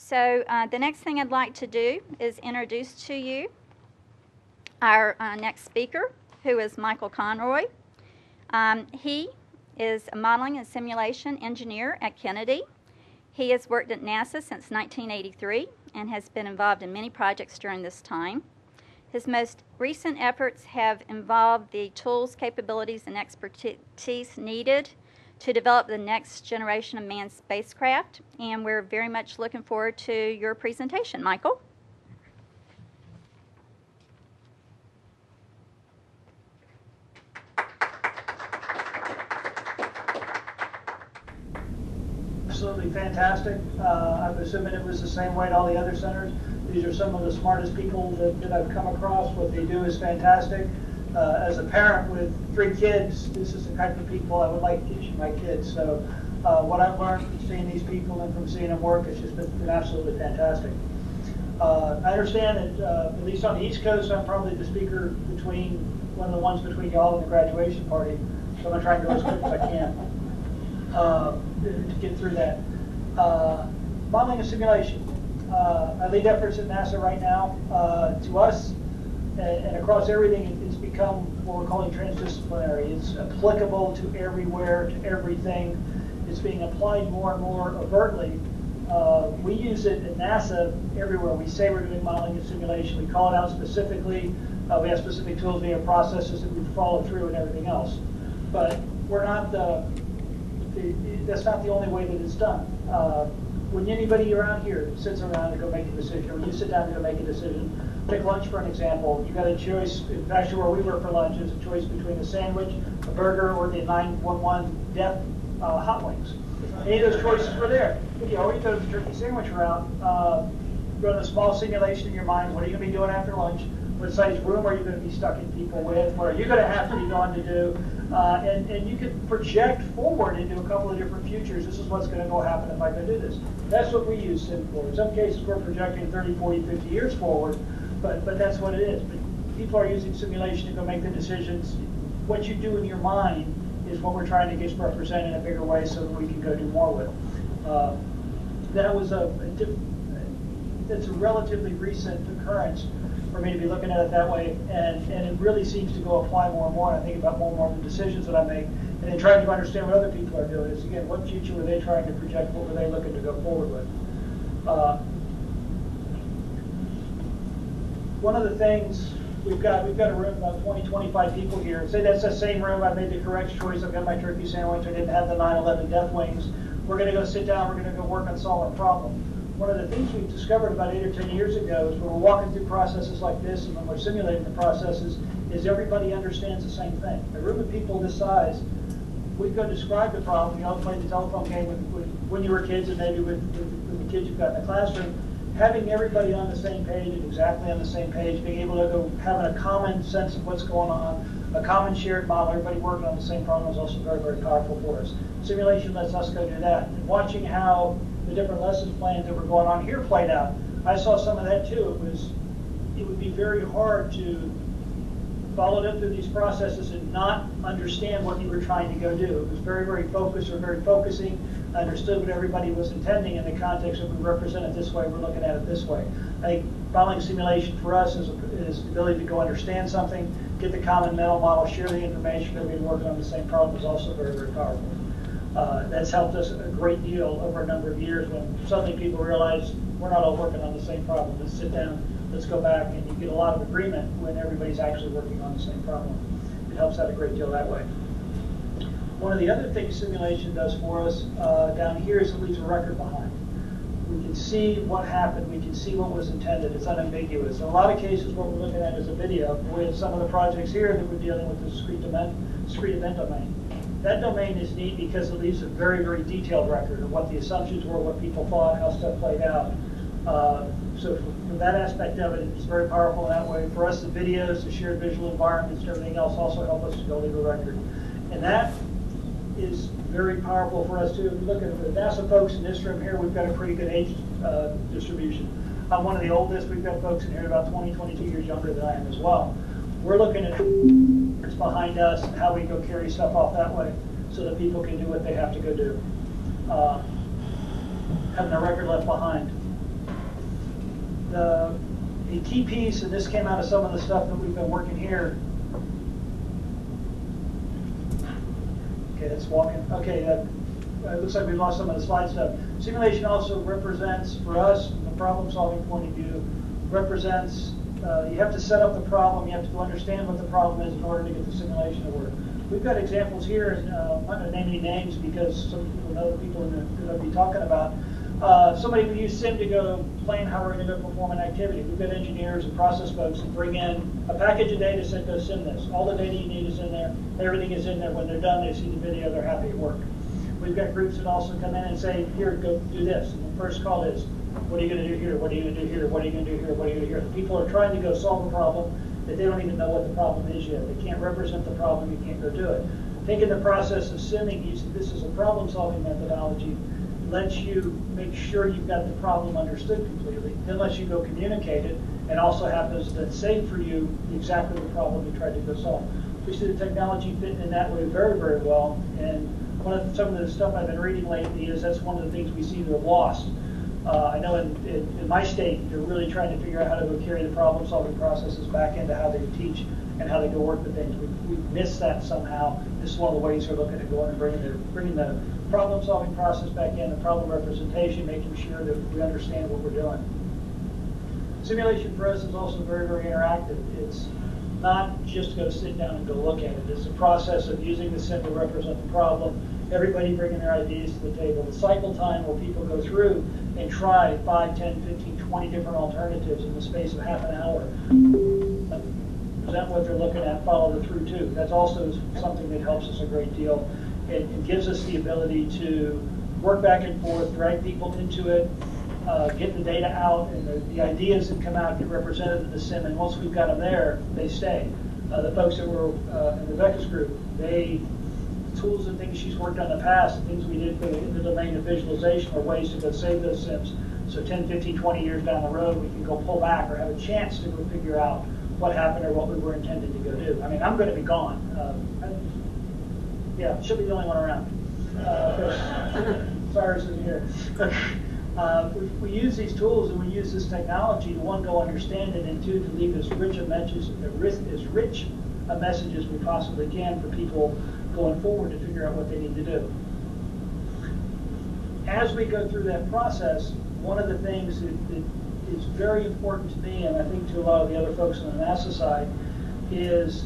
So the next thing I'd like to do is introduce to you our next speaker, who is Michael Conroy. He is a modeling and simulation engineer at Kennedy. He has worked at NASA since 1983 and has been involved in many projects during this time. His most recent efforts have involved the tools, capabilities, and expertise needed to develop the next generation of manned spacecraft, and we're very much looking forward to your presentation, Michael. Absolutely fantastic. I'm assuming it was the same way at all the other centers. These are some of the smartest people that I've come across. What they do is fantastic. As a parent with 3 kids, this is the type of people I would like teaching my kids. So what I've learned from seeing these people and from seeing them work has just been absolutely fantastic. I understand that, at least on the East Coast, I'm probably the speaker between, one of the ones between y'all and the graduation party. So I'm going to try and go as quick as I can to get through that. Modeling and simulation. I lead efforts at NASA right now. To us, and across everything, it's become what we're calling transdisciplinary. It's applicable to everywhere, to everything. It's being applied more and more overtly. We use it at NASA everywhere. We say we're doing modeling and simulation. We call it out specifically. We have specific tools, we have processes that we follow through and everything else. But we're not that's not the only way that it's done. When anybody around here sits around to go make a decision, or when you sit down to go make a decision, take lunch for an example, you got a choice. Actually, where we work for lunch is a choice between a sandwich, a burger, or the 911 death hot wings. Any of those choices were there. If you already go to the turkey sandwich route, run a small simulation in your mind. What are you going to be doing after lunch? What size room are you going to be stuck in people with? What are you going to have to be going to do? And you can project forward into a couple of different futures. This is what's going to go happen if I go do this. That's what we use Sim for. In some cases, we're projecting 30, 40, 50 years forward, but that's what it is. But people are using simulation to go make the decisions. What you do in your mind is what we're trying to get represented in a bigger way so that we can go do more with. That's a relatively recent occurrence for me to be looking at it that way, and it really seems to go apply more and more. And I think about more and more of the decisions that I make, and then trying to understand what other people are doing. Is again, what future were they trying to project? What were they looking to go forward with? One of the things we've got a room about 20, 25 people here. Say that's the same room. I made the correct choice. I've got my turkey sandwich. I didn't have the 9/11 death wings. We're going to go sit down. We're going to go work on solving a problem. One of the things we've discovered about 8 or 10 years ago is when we're walking through processes like this and when we're simulating the processes is everybody understands the same thing. A room of people this size, we go describe the problem. You all played the telephone game when you were kids and maybe with the kids you've got in the classroom. Having everybody on the same page and exactly on the same page, being able to go having a common sense of what's going on, a common shared model, everybody working on the same problem is also very, very powerful for us. Simulation lets us go do that. And watching how the different lessons plans that were going on here played out. I saw some of that too. It would be very hard to follow them through these processes and not understand what you were trying to go do. It was very, very focused or very focusing. I understood what everybody was intending in the context of we represent it this way, we're looking at it this way. I think modeling simulation for us is the ability to go understand something, get the common mental model, share the information, everybody working on the same problem is also very, very powerful. That's helped us a great deal over a number of years when suddenly people realize we're not all working on the same problem. Let's sit down, let's go back, and you get a lot of agreement when everybody's actually working on the same problem. It helps out a great deal that way. One of the other things simulation does for us down here is it leaves a record behind. We can see what happened, we can see what was intended, it's unambiguous. In a lot of cases what we're looking at is a video with some of the projects here that we're dealing with the discrete event domain. That domain is neat because it leaves a very, very detailed record of what the assumptions were, what people thought, how stuff played out. So from that aspect of it, it's very powerful in that way. For us, the videos, the shared visual environments, and everything else also help us to go leave a record. And that is very powerful for us too. If you look at the NASA folks in this room here, we've got a pretty good age distribution. I'm one of the oldest. We've got folks in here about 20, 22 years younger than I am as well. We're looking at what's behind us and how we go carry stuff off that way so that people can do what they have to go do. Having a record left behind. a key piece, and this came out of some of the stuff that we've been working here. Okay, that's walking. Okay, it looks like we've lost some of the slide stuff. Simulation also represents, for us, from a problem-solving point of view, represents, you have to set up the problem, you have to go understand what the problem is in order to get the simulation to work. We've got examples here, and I'm not going to name any names because some people know the people that I'll be talking about. Somebody will use Sim to go plan how we're going to go perform an activity. We've got engineers and process folks that bring in a package of data, said go sim this. All the data you need is in there. Everything is in there. When they're done, they see the video, they're happy at work. We've got groups that also come in and say, here, go do this. And the first call is, what are you going to do here? What are you going to do here? What are you going to do here? What are you going to do here? The people are trying to go solve a problem that they don't even know what the problem is yet. They can't represent the problem. You can't go do it. I think in the process of simming, this is a problem-solving methodology. Lets you make sure you've got the problem understood completely. Then lets you go communicate it, and also happens to save for you exactly the problem you tried to go solve. We see the technology fitting in that way very, very well. And some of the stuff I've been reading lately is that's one of the things we see they're lost. I know in my state, they're really trying to figure out how to go carry the problem-solving processes back into how they teach and how they go work with things. We've missed that somehow. This is one of the ways we're looking at going and bringing the problem-solving process back in, the problem representation, making sure that we understand what we're doing. Simulation for us is also very, very interactive. It's not just go sit down and go look at it. It's a process of using the sim to represent the problem, everybody bringing their ideas to the table. The cycle time where people go through and try 5, 10, 15, 20 different alternatives in the space of half an hour. Present what they're looking at, follow the through too. That's also something that helps us a great deal. It gives us the ability to work back and forth, drag people into it, get the data out, and the ideas that come out get represented in the sim, and once we've got them there, they stay. The folks that were in Rebecca's group, tools and things she's worked on in the past, and things we did in the domain of visualization are ways to go save those sims. So 10, 15, 20 years down the road, we can go pull back or have a chance to go figure out what happened or what we were intended to go do. I mean, I'm going to be gone. Yeah, should be the only one around. Cyrus isn't here. We use these tools and we use this technology to, one, go understand it, and two, to leave as rich a message as we possibly can for people going forward to figure out what they need to do. As we go through that process, one of the things that is very important to me, and I think to a lot of the other folks on the NASA side, is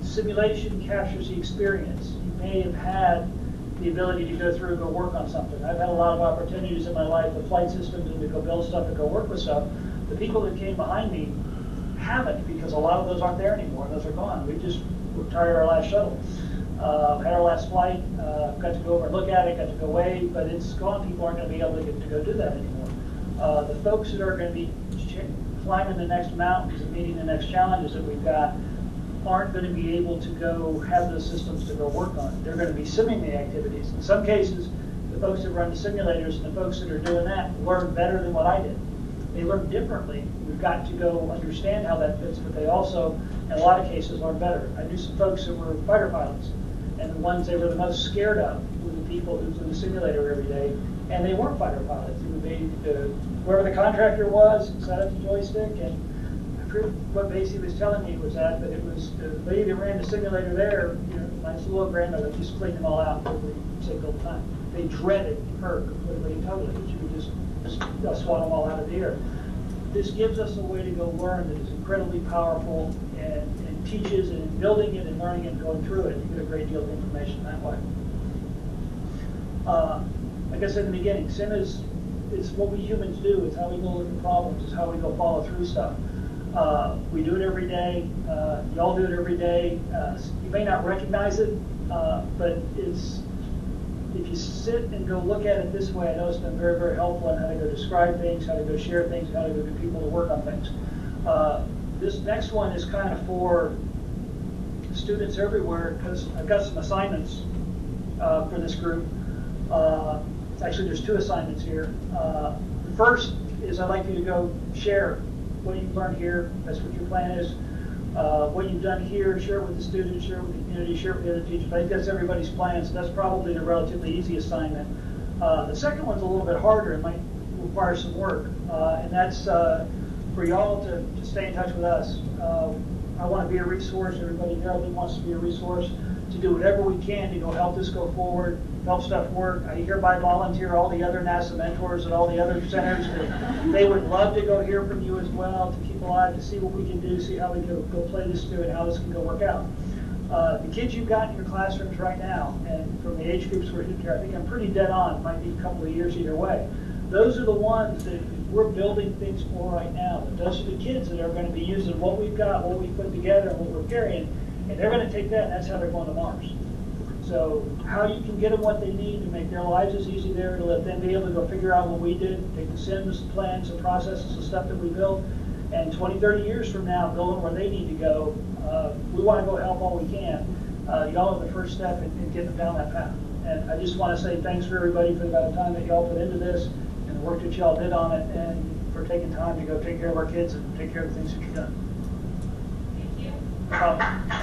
simulation captures the experience. You may have had the ability to go through and go work on something. I've had a lot of opportunities in my life with flight systems and to go build stuff and go work with stuff. The people that came behind me haven't, because a lot of those aren't there anymore. Those are gone. We just retired our last shuttle. Had our last flight, got to go over and look at it, got to go away, but it's gone. People aren't going to be able to get to go do that anymore. The folks that are going to be climbing the next mountains and meeting the next challenges that we've got aren't going to be able to go have those systems to go work on. They're going to be simming the activities. In some cases, the folks that run the simulators and the folks that are doing that learn better than what I did. They learn differently. We've got to go understand how that fits, but they also, in a lot of cases, learn better. I knew some folks that were fighter pilots, and the ones they were the most scared of were the people who flew the simulator every day, and they weren't fighter pilots. Whoever the contractor was set up the joystick, and what Basie was telling me was that, but it was the lady that ran the simulator there, my little grandmother just cleaned them all out every single time. They dreaded her completely and totally. She would just swat them all out of the air. This gives us a way to go learn that is incredibly powerful and teaches, and building it and learning it and going through it, you get a great deal of information that way. Like I said in the beginning, sim is what we humans do. It's how we go look at problems. It's how we go follow through stuff. We do it every day. Y'all do it every day. You may not recognize it, but if you sit and go look at it this way, I know it's been very, very helpful in how to go describe things, how to go share things, how to go get people to work on things. This next one is kind of for students everywhere, because I've got some assignments for this group. Actually, there's 2 assignments here. The first is I'd like you to go share what you've learned here. That's what your plan is. What you've done here, share it with the students, share it with the community, share it with the other teachers. I think that's everybody's plan, so that's probably the relatively easy assignment. The second one's a little bit harder. It might require some work, and that's for y'all to stay in touch with us. I want to be a resource. Everybody there wants to be a resource to do whatever we can to go help this go forward, help stuff work. I hereby volunteer all the other NASA mentors and all the other centers. They would love to go hear from you as well, to keep alive, to see what we can do, see how we can go play this through and how this can go work out. The kids you've got in your classrooms right now, and from the age groups we're here, I think I'm pretty dead on. Might be a couple of years either way. Those are the ones that we're building things for right now. But those are the kids that are going to be using what we've got, what we've put together, and what we're carrying, and they're going to take that, and that's how they're going to Mars. So how you can get them what they need to make their lives as easy there, to let them be able to go figure out what we did, take the sims, the plans, the processes, the stuff that we built, and 20, 30 years from now, build them where they need to go. We want to go help all we can. Y'all are the first step in getting them down that path. And I just want to say thanks for everybody for the amount of time that y'all put into this, and the work that y'all did on it, and for taking time to go take care of our kids and take care of the things that you've done. Thank you. No problem.